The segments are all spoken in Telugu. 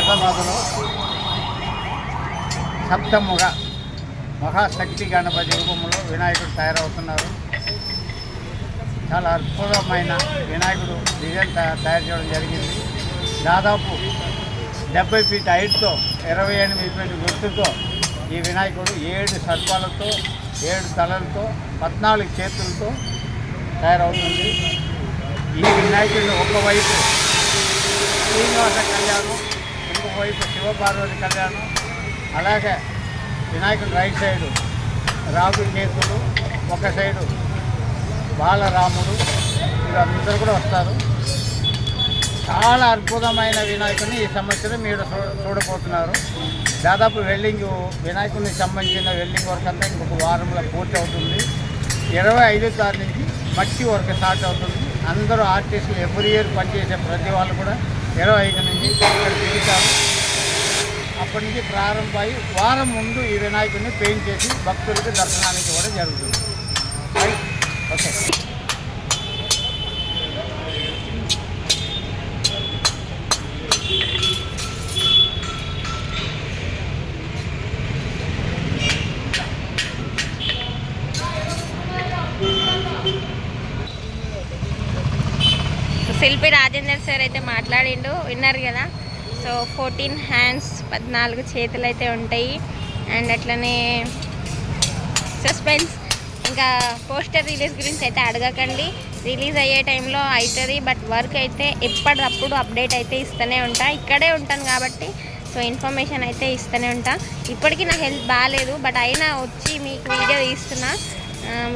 హైదరాబాదులో సప్తముగ మహాశక్తి గణపతి రూపంలో వినాయకుడు తయారవుతున్నారు. చాలా అద్భుతమైన వినాయకుడు డిజైన్ తయారు చేయడం జరిగింది. దాదాపు 70 ఫీట్ హైట్తో 28 ఫీట్ గుర్తుతో ఈ వినాయకుడు 7 సర్పాలతో 7 తలలతో 14 చేతులతో తయారవుతుంది. ఈ వినాయకుడు ఒకవైపు శ్రీనివాస కళ్యాణం, ఇంకొక వైపు శివపార్వతి కళ్యాణం, అలాగే వినాయకుడు రైట్ సైడు రాహు కేతులు, ఒక సైడు బాలరాముడు, వీళ్ళందరూ కూడా వస్తారు. చాలా అద్భుతమైన వినాయకుడిని ఈ సంవత్సరం మీరు చూడబోతున్నారు. దాదాపు వినాయకుడికి సంబంధించిన వెల్డింగ్ వర్క్ అంతా ఇంకొక వారంలో పూర్తి అవుతుంది. 25వ తారీఖు నుంచి మట్టి వర్క్ స్టార్ట్ అవుతుంది. అందరూ ఆర్టిస్టులు ఎవ్రీ ఇయర్ పనిచేసే ప్రతి వాళ్ళు కూడా 25 నుంచి ఇక్కడ తిరుగుతారు. అప్పటి నుంచి ప్రారంభమై వారం ముందు ఈ వినాయకుడిని పెయింట్ చేసి భక్తులకు దర్శనానికి కూడా జరుగుతుంది. ఓకే. శిల్పి రాజేందర్ సార్ అయితే మాట్లాడిండు, విన్నారు కదా. సో 14 హ్యాండ్స్ 14 చేతులు అయితే ఉంటాయి. అండ్ అట్లనే సస్పెన్స్. ఇంకా పోస్టర్ రిలీజ్ గురించి అయితే అడగకండి, రిలీజ్ అయ్యే టైంలో అవుతుంది. బట్ వర్క్ అయితే ఎప్పటికప్పుడు అప్డేట్ అయితే ఇస్తూనే ఉంటా, ఇక్కడే ఉంటాను కాబట్టి సో ఇన్ఫర్మేషన్ అయితే ఇస్తూనే ఉంటా. ఇప్పటికీ నా హెల్త్ బాగాలేదు, బట్ అయినా వచ్చి మీకు వీడియో తీస్తున్నా.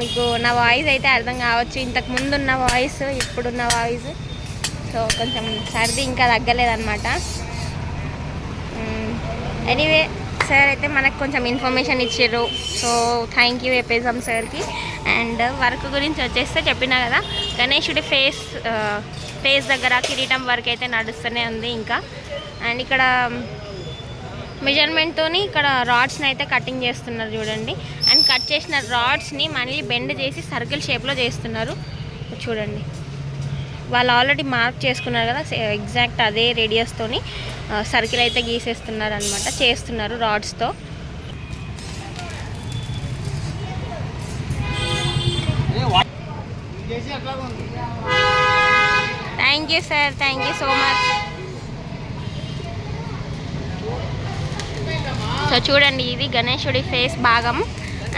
మీకు నా వాయిస్ అయితే అర్థం కావచ్చు, ఇంతకు ముందు ఉన్న వాయిస్ ఇప్పుడున్న వాయిస్. సో కొంచెం సర్ది ఇంకా తగ్గలేదన్నమాట. ఎనీవే సార్ అయితే మనకు కొంచెం ఇన్ఫర్మేషన్ ఇచ్చారు. సో థ్యాంక్ యూ ఎపిజం సార్కి. అండ్ వర్క్ గురించి వచ్చేస్తే చెప్పినా కదా, గణేశుడి ఫేస్ దగ్గర కిరీటం వర్క్ అయితే నడుస్తూనే ఉంది ఇంకా. అండ్ ఇక్కడ మెజర్మెంట్తో ఇక్కడ రాడ్స్ని అయితే కటింగ్ చేస్తున్నారు చూడండి. అండ్ కట్ చేసిన రాడ్స్ని మళ్ళీ బెండ్ చేసి సర్కిల్ షేప్లో చేస్తున్నారు చూడండి. వాళ్ళు ఆల్రెడీ మార్క్ చేసుకున్నారు కదా, ఎగ్జాక్ట్ అదే రేడియస్తోని సర్కిల్ అయితే గీసేస్తున్నారు అనమాట, చేస్తున్నారు రాడ్స్తో. Thank you sir, thank you so much. So చూడండి, ఇది గణేశుడి ఫేస్ భాగం.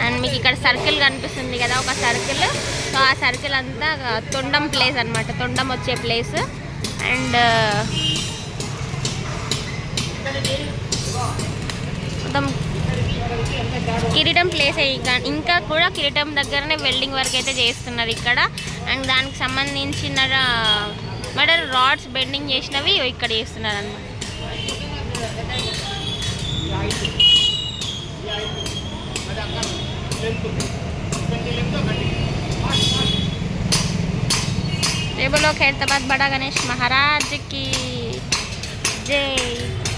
అండ్ మీకు ఇక్కడ సర్కిల్ కనిపిస్తుంది కదా, ఒక సర్కిల్. సో ఆ సర్కిల్ అంతా తొండం ప్లేస్ అనమాట, తొండం వచ్చే ప్లేస్. అండ్ మొత్తం కిరీటం ప్లేస్ ఇంకా కూడా కిరీటం దగ్గరనే వెల్డింగ్ వర్క్ అయితే చేస్తున్నారు ఇక్కడ. అండ్ దానికి సంబంధించిన రాడ్స్ బెండింగ్ చేసినవి ఇక్కడ చేస్తున్నారు అన్నమాట. जय बोलो खैरताबाद बड़ा गणेश महाराज की जय।